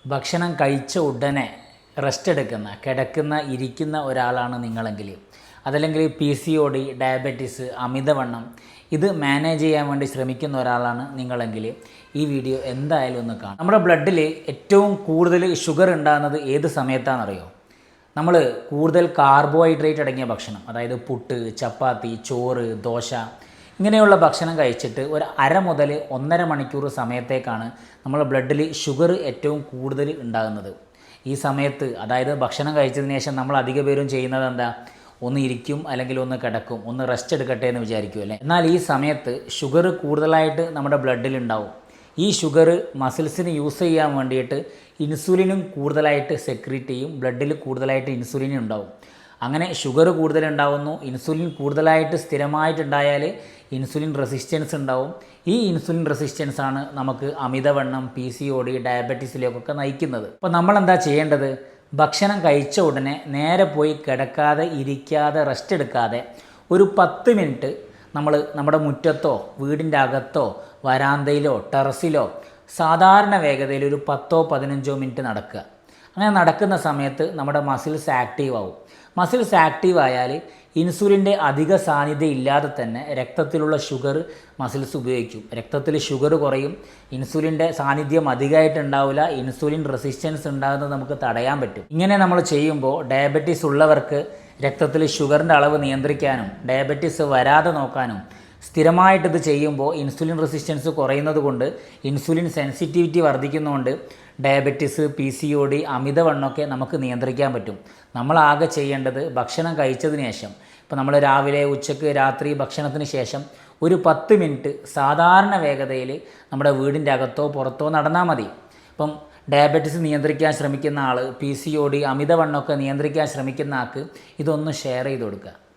ഭക്ഷണം കഴിച്ച ഉടനെ റെസ്റ്റ് എടുക്കുന്ന കിടക്കുന്ന ഇരിക്കുന്ന ഒരാളാണ് നിങ്ങളെങ്കിൽ, അതല്ലെങ്കിൽ P C O D, diabetes, അമിതവണ്ണം ഇത് മാനേജ് ചെയ്യാൻ വേണ്ടി ശ്രമിക്കുന്ന ഒരാളാണ് നിങ്ങളെങ്കിൽ ഈ വീഡിയോ എന്തായാലും ഒന്ന് കാണാം. നമ്മുടെ ബ്ലഡിൽ ഏറ്റവും കൂടുതൽ ഷുഗർ ഉണ്ടാകുന്നത് ഏത് സമയത്താണെന്നറിയോ? നമ്മൾ കൂടുതൽ കാർബോഹൈഡ്രേറ്റ് അടങ്ങിയ ഭക്ഷണം, അതായത് പുട്ട്, ചപ്പാത്തി, ചോറ്, ദോശ ഇങ്ങനെയുള്ള ഭക്ഷണം കഴിച്ചിട്ട് ഒരു അര മുതൽ 1.5 മണിക്കൂർ സമയത്തേക്കാണ് നമ്മുടെ ബ്ലഡിൽ ഷുഗർ ഏറ്റവും കൂടുതൽ ഉണ്ടാകുന്നത്. ഈ സമയത്ത്, അതായത് ഭക്ഷണം കഴിച്ചതിന് ശേഷം നമ്മൾ അധിക പേരും ചെയ്യുന്നത് എന്താ? ഒന്ന് ഇരിക്കും, അല്ലെങ്കിൽ ഒന്ന് കിടക്കും, ഒന്ന് റെസ്റ്റ് എടുക്കട്ടെ എന്ന് വിചാരിക്കും അല്ലേ. എന്നാൽ ഈ സമയത്ത് ഷുഗർ കൂടുതലായിട്ട് നമ്മുടെ ബ്ലഡിൽ ഉണ്ടാവും. ഈ ഷുഗർ മസിൽസിന് യൂസ് ചെയ്യാൻ വേണ്ടിയിട്ട് ഇൻസുലിനും കൂടുതലായിട്ട് സെക്രീറ്റ് ചെയ്യും. ബ്ലഡിൽ കൂടുതലായിട്ട് ഇൻസുലിൻ ഉണ്ടാവും. അങ്ങനെ ഷുഗർ കൂടുതലുണ്ടാവുന്നു, ഇൻസുലിൻ കൂടുതലായിട്ട് സ്ഥിരമായിട്ടുണ്ടായാൽ ഇൻസുലിൻ റെസിസ്റ്റൻസ് ഉണ്ടാവും. ഈ ഇൻസുലിൻ റെസിസ്റ്റൻസ് ആണ് നമുക്ക് അമിതവണ്ണം, പി സി ഒ ഡി, ഡയബറ്റീസിലേക്കൊക്കെ നയിക്കുന്നത്. അപ്പോൾ നമ്മളെന്താ ചെയ്യേണ്ടത്? ഭക്ഷണം കഴിച്ച ഉടനെ നേരെ പോയി കിടക്കാതെ, ഇരിക്കാതെ, റെസ്റ്റ് എടുക്കാതെ ഒരു 10 മിനിറ്റ് നമ്മൾ നമ്മുടെ മുറ്റത്തോ വീടിൻ്റെ അകത്തോ വരാന്തയിലോ ടെറസിലോ സാധാരണ വേഗതയിൽ ഒരു 10-15 മിനിറ്റ് നടക്കുക. അങ്ങനെ നടക്കുന്ന സമയത്ത് നമ്മുടെ മസിൽസ് ആക്റ്റീവ് ആവും. മസിൽസ് ആക്റ്റീവ് ആയാൽ ഇൻസുലിൻ്റെ അധിക സാന്നിധ്യം ഇല്ലാതെ തന്നെ രക്തത്തിലുള്ള ഷുഗർ മസിൽസ് ഉപയോഗിക്കും. രക്തത്തിൽ ഷുഗർ കുറയും, ഇൻസുലിൻ്റെ സാന്നിധ്യം അധികമായിട്ടുണ്ടാവില്ല, ഇൻസുലിൻ റെസിസ്റ്റൻസ് ഉണ്ടാകുന്നത് നമുക്ക് തടയാൻ പറ്റും. ഇങ്ങനെ നമ്മൾ ചെയ്യുമ്പോൾ ഡയബറ്റീസ് ഉള്ളവർക്ക് രക്തത്തിൽ ഷുഗറിൻ്റെ അളവ് നിയന്ത്രിക്കാനും ഡയബറ്റീസ് വരാതെ നോക്കാനും, സ്ഥിരമായിട്ടിത് ചെയ്യുമ്പോൾ ഇൻസുലിൻ റെസിസ്റ്റൻസ് കുറയുന്നത് കൊണ്ട് ഇൻസുലിൻ സെൻസിറ്റിവിറ്റി വർദ്ധിക്കുന്നതുകൊണ്ട് diabetes, P C O D, അമിതവണ്ണമൊക്കെ നമുക്ക് നിയന്ത്രിക്കാൻ പറ്റും. നമ്മളാകെ ചെയ്യേണ്ടത് ഭക്ഷണം കഴിച്ചതിന് ശേഷം, ഇപ്പോൾ നമ്മൾ രാവിലെ, ഉച്ചയ്ക്ക്, രാത്രി ഭക്ഷണത്തിന് ശേഷം ഒരു 10 മിനിറ്റ് സാധാരണ വേഗതയിൽ നമ്മുടെ വീടിൻ്റെ അകത്തോ പുറത്തോ നടന്നാൽ മതി. ഇപ്പം ഡയബറ്റീസ് നിയന്ത്രിക്കാൻ ശ്രമിക്കുന്ന ആൾ, പി സി ഒ ഡി, അമിതവണ്ണമൊക്കെ നിയന്ത്രിക്കാൻ ശ്രമിക്കുന്ന ആൾക്ക് ഇതൊന്ന് ഷെയർ ചെയ്ത് കൊടുക്കുക.